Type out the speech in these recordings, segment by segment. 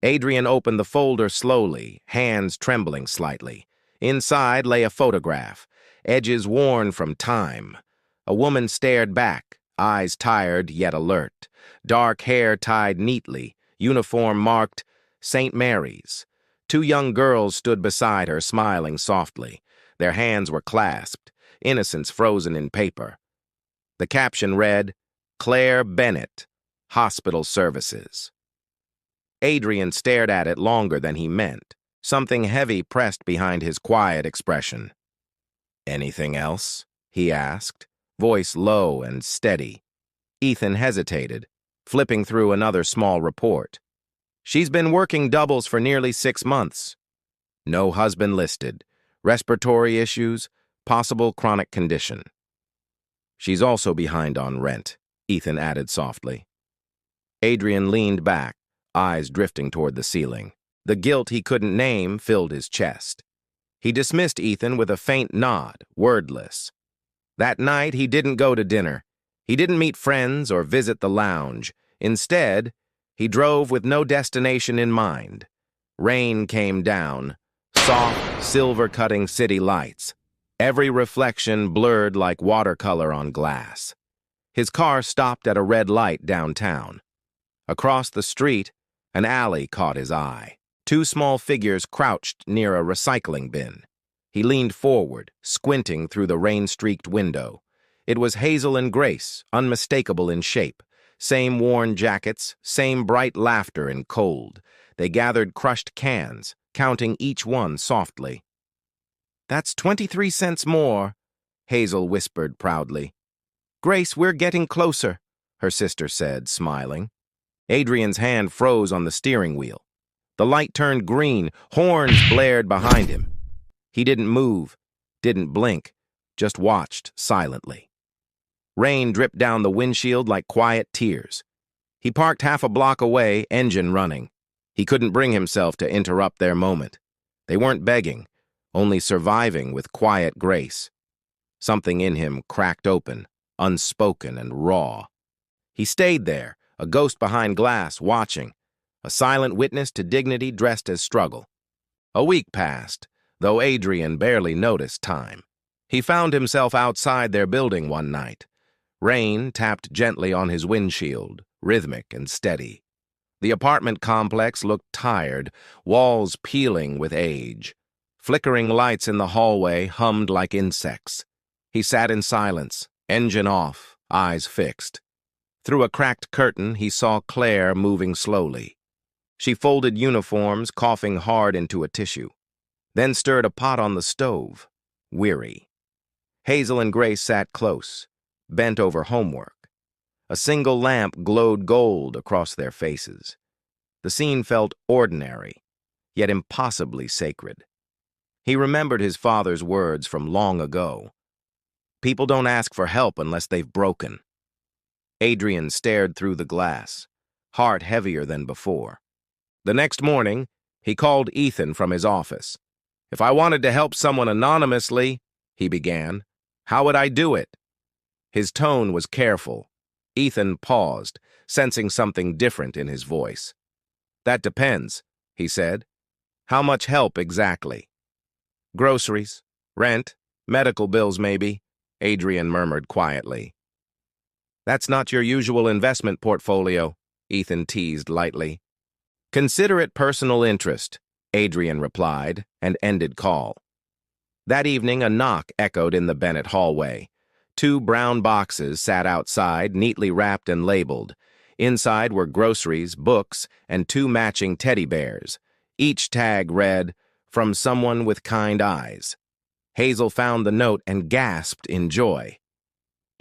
Adrian opened the folder slowly, hands trembling slightly. Inside lay a photograph, edges worn from time. A woman stared back, eyes tired yet alert, dark hair tied neatly, uniform marked St. Mary's. Two young girls stood beside her, smiling softly. Their hands were clasped, innocence frozen in paper. The caption read, Claire Bennett, Hospital Services. Adrian stared at it longer than he meant. Something heavy pressed behind his quiet expression. "Anything else?" he asked, voice low and steady. Ethan hesitated, flipping through another small report. "She's been working doubles for nearly 6 months. No husband listed. Respiratory issues, possible chronic condition. She's also behind on rent," Ethan added softly. Adrian leaned back, eyes drifting toward the ceiling. The guilt he couldn't name filled his chest. He dismissed Ethan with a faint nod, wordless. That night, he didn't go to dinner. He didn't meet friends or visit the lounge. Instead, he drove with no destination in mind. Rain came down, soft, silver-cutting city lights. Every reflection blurred like watercolor on glass. His car stopped at a red light downtown. Across the street, an alley caught his eye. 2 small figures crouched near a recycling bin. He leaned forward, squinting through the rain-streaked window. It was Hazel and Grace, unmistakable in shape. Same worn jackets, same bright laughter in cold. They gathered crushed cans, counting each one softly. "That's 23 cents more," Hazel whispered proudly. "Grace, we're getting closer," her sister said, smiling. Adrian's hand froze on the steering wheel. The light turned green, horns blared behind him. He didn't move, didn't blink, just watched silently. Rain dripped down the windshield like quiet tears. He parked half a block away, engine running. He couldn't bring himself to interrupt their moment. They weren't begging, only surviving with quiet grace. Something in him cracked open, unspoken and raw. He stayed there, a ghost behind glass, watching, a silent witness to dignity dressed as struggle. A week passed, though Adrian barely noticed time. He found himself outside their building one night. Rain tapped gently on his windshield, rhythmic and steady. The apartment complex looked tired, walls peeling with age. Flickering lights in the hallway hummed like insects. He sat in silence, engine off, eyes fixed. Through a cracked curtain, he saw Claire moving slowly. She folded uniforms, coughing hard into a tissue, then stirred a pot on the stove, weary. Hazel and Grace sat close, bent over homework. A single lamp glowed gold across their faces. The scene felt ordinary, yet impossibly sacred. He remembered his father's words from long ago. People don't ask for help unless they've broken. Adrian stared through the glass, heart heavier than before. The next morning, he called Ethan from his office. "If I wanted to help someone anonymously," he began, "how would I do it?" His tone was careful. Ethan paused, sensing something different in his voice. "That depends," he said. "How much help exactly?" "Groceries, rent, medical bills maybe," Adrian murmured quietly. "That's not your usual investment portfolio," Ethan teased lightly. "Consider it personal interest," Adrian replied, and ended call. That evening, a knock echoed in the Bennett hallway. 2 brown boxes sat outside, neatly wrapped and labeled. Inside were groceries, books, and 2 matching teddy bears. Each tag read, "From someone with kind eyes." Hazel found the note and gasped in joy.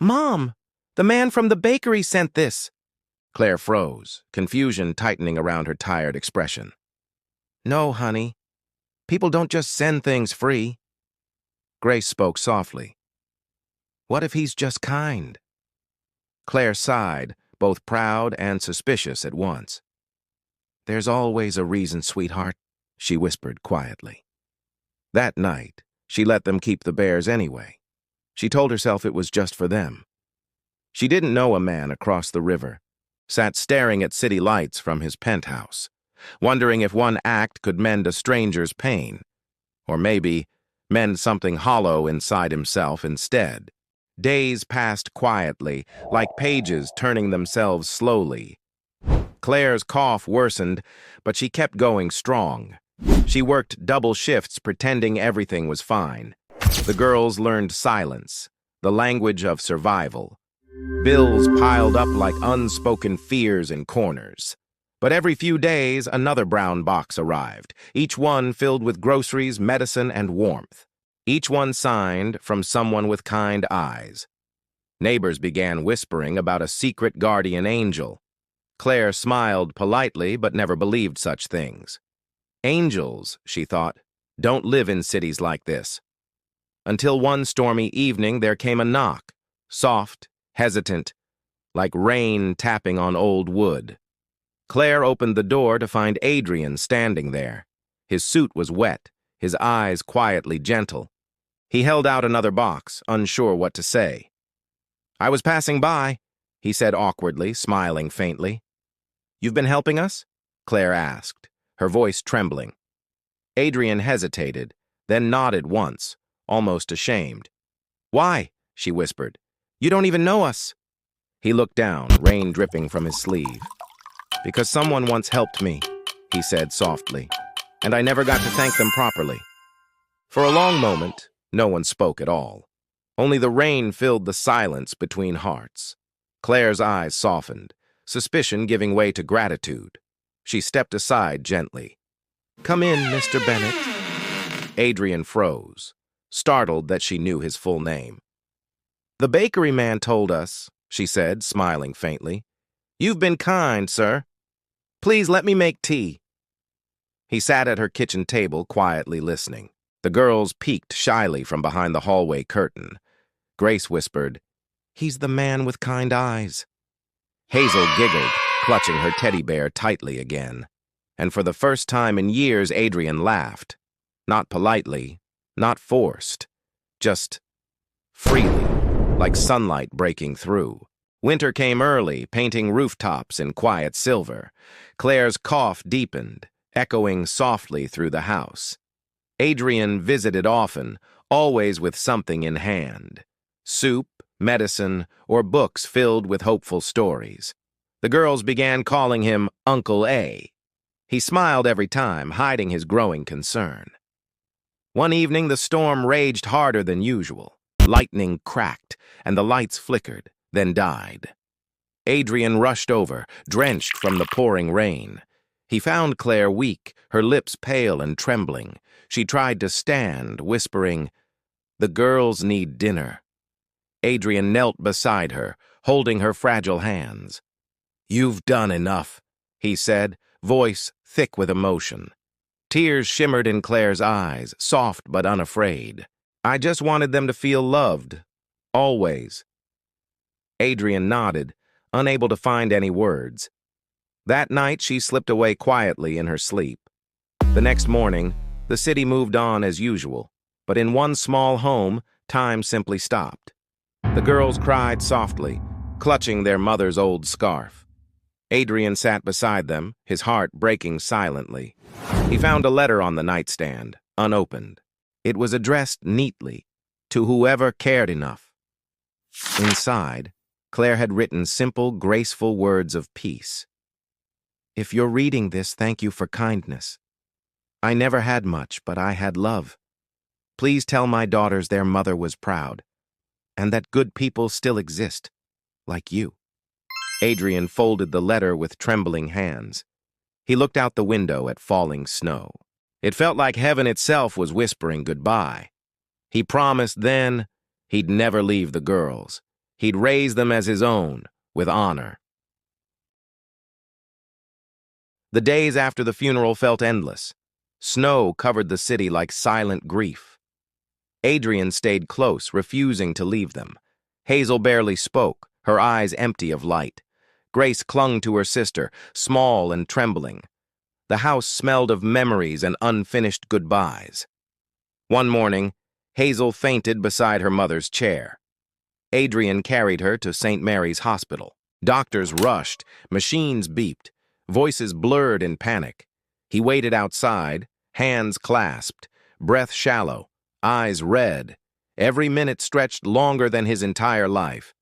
"Mom, the man from the bakery sent this." Claire froze, confusion tightening around her tired expression. "No, honey. People don't just send things free." Grace spoke softly. "What if he's just kind?" Claire sighed, both proud and suspicious at once. "There's always a reason, sweetheart," she whispered quietly. That night, she let them keep the bears anyway. She told herself it was just for them. She didn't know a man across the river, sat staring at city lights from his penthouse. wondering if one act could mend a stranger's pain, or maybe mend something hollow inside himself instead. Days passed quietly, like pages turning themselves slowly. Claire's cough worsened, but she kept going strong. She worked double shifts pretending everything was fine. The girls learned silence, the language of survival. Bills piled up like unspoken fears in corners. But every few days, another brown box arrived, each one filled with groceries, medicine, and warmth. Each one signed from someone with kind eyes. Neighbors began whispering about a secret guardian angel. Claire smiled politely but never believed such things. Angels, she thought, don't live in cities like this. Until one stormy evening there came a knock, soft, hesitant, like rain tapping on old wood. Claire opened the door to find Adrian standing there. His suit was wet, his eyes quietly gentle. He held out another box, unsure what to say. "I was passing by," he said awkwardly, smiling faintly. "You've been helping us?" Claire asked, her voice trembling. Adrian hesitated, then nodded once, almost ashamed. "Why?" she whispered. "You don't even know us." He looked down, rain dripping from his sleeve. "Because someone once helped me," he said softly, "and I never got to thank them properly." For a long moment, no one spoke at all. Only the rain filled the silence between hearts. Claire's eyes softened, suspicion giving way to gratitude. She stepped aside gently. "Come in, Mr. Bennett." Adrian froze, startled that she knew his full name. "The bakery man told us," she said, smiling faintly. "You've been kind, sir. Please let me make tea." He sat at her kitchen table, quietly listening. The girls peeked shyly from behind the hallway curtain. Grace whispered, "He's the man with kind eyes." Hazel giggled, clutching her teddy bear tightly again. And for the first time in years, Adrian laughed. Not politely, not forced, just freely, like sunlight breaking through. Winter came early, painting rooftops in quiet silver. Claire's cough deepened, echoing softly through the house. Adrian visited often, always with something in hand. Soup, medicine, or books filled with hopeful stories. The girls began calling him Uncle A. He smiled every time, hiding his growing concern. One evening, the storm raged harder than usual. Lightning cracked, and the lights flickered, then died. Adrian rushed over, drenched from the pouring rain. He found Claire weak, her lips pale and trembling. She tried to stand, whispering, "The girls need dinner." Adrian knelt beside her, holding her fragile hands. "You've done enough," he said, voice thick with emotion. Tears shimmered in Claire's eyes, soft but unafraid. "I just wanted them to feel loved. Always." Adrian nodded, unable to find any words. That night, she slipped away quietly in her sleep. The next morning, the city moved on as usual, but in one small home, time simply stopped. The girls cried softly, clutching their mother's old scarf. Adrian sat beside them, his heart breaking silently. He found a letter on the nightstand, unopened. It was addressed neatly, to whoever cared enough. Inside, Claire had written simple, graceful words of peace. "If you're reading this, thank you for kindness. I never had much, but I had love. Please tell my daughters their mother was proud, and that good people still exist, like you." Adrian folded the letter with trembling hands. He looked out the window at falling snow. It felt like heaven itself was whispering goodbye. He promised then he'd never leave the girls. He'd raise them as his own, with honor. The days after the funeral felt endless. Snow covered the city like silent grief. Adrian stayed close, refusing to leave them. Hazel barely spoke, her eyes empty of light. Grace clung to her sister, small and trembling. The house smelled of memories and unfinished goodbyes. One morning, Hazel fainted beside her mother's chair. Adrian carried her to St. Mary's Hospital. Doctors rushed, machines beeped, voices blurred in panic. He waited outside, hands clasped, breath shallow, eyes red. Every minute stretched longer than his entire life.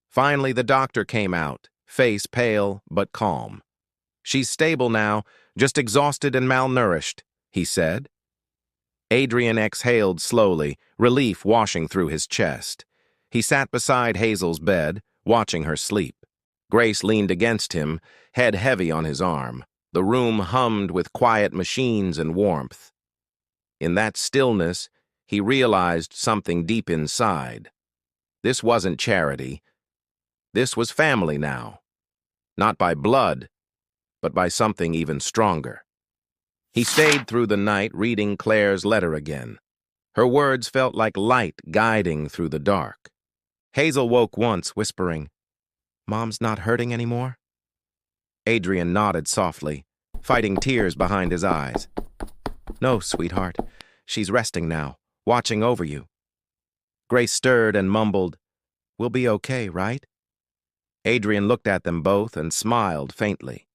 Finally, the doctor came out, face pale but calm. "She's stable now, just exhausted and malnourished," he said. Adrian exhaled slowly, relief washing through his chest. He sat beside Hazel's bed, watching her sleep. Grace leaned against him, head heavy on his arm. The room hummed with quiet machines and warmth. In that stillness, he realized something deep inside. This wasn't charity. This was family now. Not by blood, but by something even stronger. He stayed through the night reading Claire's letter again. Her words felt like light guiding through the dark. Hazel woke once, whispering, "Mom's not hurting anymore?" Adrian nodded softly, fighting tears behind his eyes. "No, sweetheart. She's resting now, watching over you." Grace stirred and mumbled, "We'll be okay, right?" Adrian looked at them both and smiled faintly.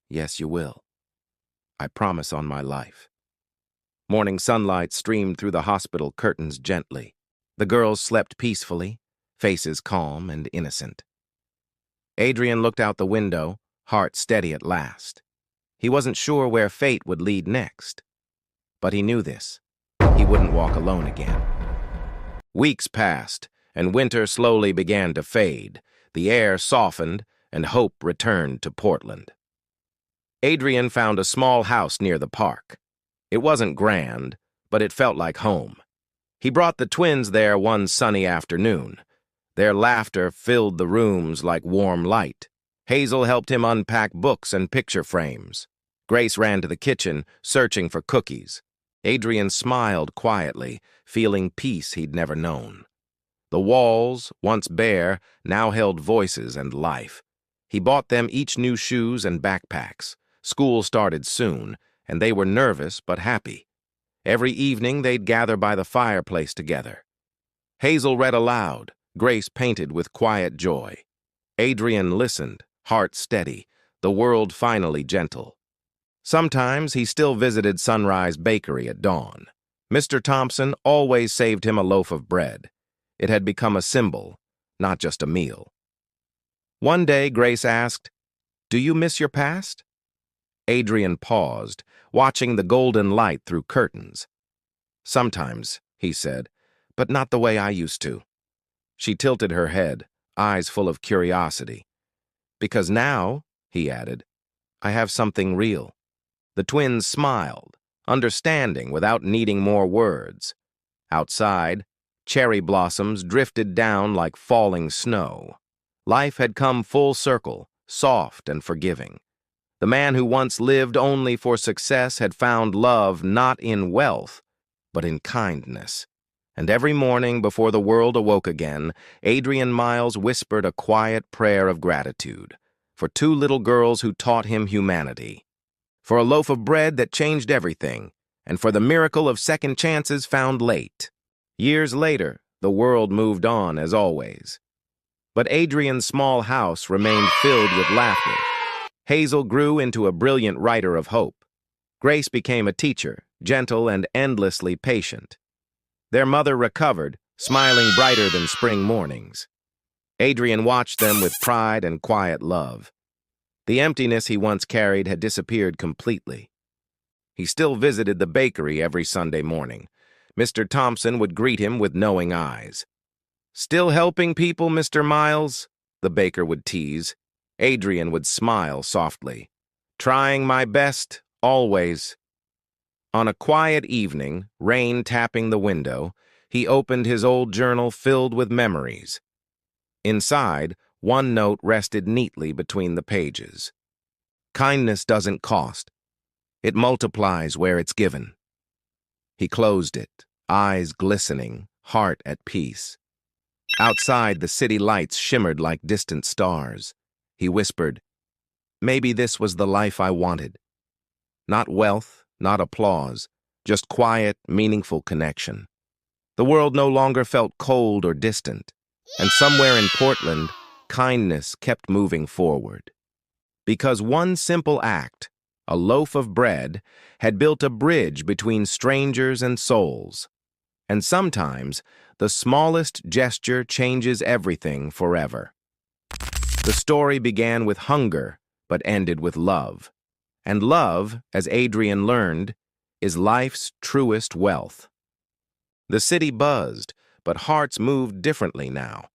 "Yes, you will. I promise on my life." Morning sunlight streamed through the hospital curtains gently. The girls slept peacefully, faces calm and innocent. Adrian looked out the window, heart steady at last. He wasn't sure where fate would lead next. But he knew this. He wouldn't walk alone again. Weeks passed, and winter slowly began to fade. The air softened, and hope returned to Portland. Adrian found a small house near the park. It wasn't grand, but it felt like home. He brought the twins there one sunny afternoon. Their laughter filled the rooms like warm light. Hazel helped him unpack books and picture frames. Grace ran to the kitchen, searching for cookies. Adrian smiled quietly, feeling peace he'd never known. The walls, once bare, now held voices and life. He bought them each new shoes and backpacks. School started soon, and they were nervous but happy. Every evening they'd gather by the fireplace together. Hazel read aloud, Grace painted with quiet joy. Adrian listened, heart steady, the world finally gentle. Sometimes he still visited Sunrise Bakery at dawn. Mr. Thompson always saved him a loaf of bread. It had become a symbol, not just a meal. One day, Grace asked, "Do you miss your past?" Adrian paused, watching the golden light through curtains. "Sometimes," he said, "but not the way I used to." She tilted her head, eyes full of curiosity. "Because now," he added, "I have something real." The twins smiled, understanding without needing more words. Outside, cherry blossoms drifted down like falling snow. Life had come full circle, soft and forgiving. The man who once lived only for success had found love not in wealth, but in kindness. And every morning before the world awoke again, Adrian Miles whispered a quiet prayer of gratitude for two little girls who taught him humanity, for a loaf of bread that changed everything, and for the miracle of second chances found late. Years later, the world moved on as always. But Adrian's small house remained filled with laughter. Hazel grew into a brilliant writer of hope. Grace became a teacher, gentle and endlessly patient. Their mother recovered, smiling brighter than spring mornings. Adrian watched them with pride and quiet love. The emptiness he once carried had disappeared completely. He still visited the bakery every Sunday morning. Mr. Thompson would greet him with knowing eyes. "Still helping people, Mr. Miles?" the baker would tease. Adrian would smile softly. "Trying my best, always." On a quiet evening, rain tapping the window, he opened his old journal filled with memories. Inside, one note rested neatly between the pages. "Kindness doesn't cost. It multiplies where it's given." He closed it, eyes glistening, heart at peace. Outside, the city lights shimmered like distant stars. He whispered, "Maybe this was the life I wanted. Not wealth, not applause, just quiet, meaningful connection." The world no longer felt cold or distant, and somewhere in Portland, kindness kept moving forward. Because one simple act, a loaf of bread, had built a bridge between strangers and souls. And sometimes, the smallest gesture changes everything forever. The story began with hunger, but ended with love. And love, as Adrian learned, is life's truest wealth. The city buzzed, but hearts moved differently now.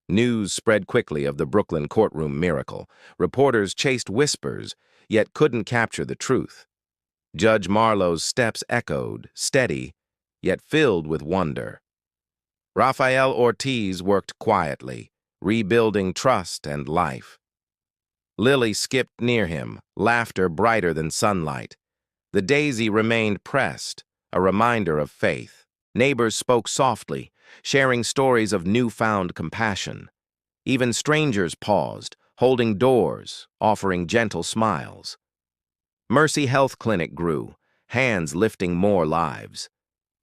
News spread quickly of the Brooklyn courtroom miracle. Reporters chased whispers, yet couldn't capture the truth. Judge Marlowe's steps echoed, steady, yet filled with wonder. Rafael Ortiz worked quietly, rebuilding trust and life. Lily skipped near him, laughter brighter than sunlight. The daisy remained pressed, a reminder of faith. Neighbors spoke softly, sharing stories of newfound compassion. Even strangers paused, holding doors, offering gentle smiles. Mercy Health Clinic grew, hands lifting more lives.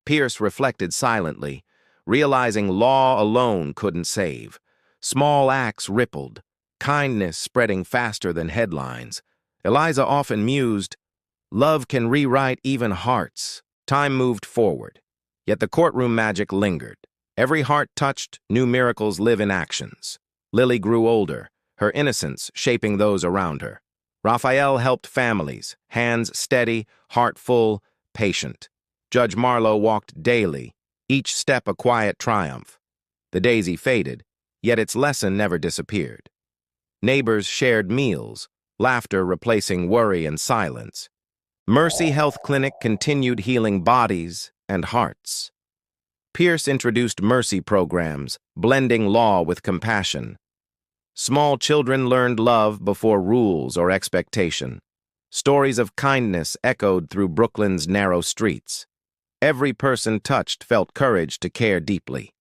Pierce reflected silently, realizing law alone couldn't save. Small acts rippled, kindness spreading faster than headlines. Eliza often mused, "Love can rewrite even hearts." Time moved forward, yet the courtroom magic lingered. Every heart touched, new miracles live in actions. Lily grew older, her innocence shaping those around her. Raphael helped families, hands steady, heart full, patient. Judge Marlowe walked daily, each step a quiet triumph. The daisy faded, yet its lesson never disappeared. Neighbors shared meals, laughter replacing worry and silence. Mercy Health Clinic continued healing bodies and hearts. Pierce introduced mercy programs, blending law with compassion. Small children learned love before rules or expectation. Stories of kindness echoed through Brooklyn's narrow streets. Every person touched felt courage to care deeply.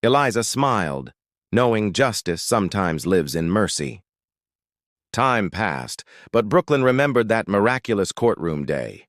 Eliza smiled, knowing justice sometimes lives in mercy. Time passed, but Brooklyn remembered that miraculous courtroom day.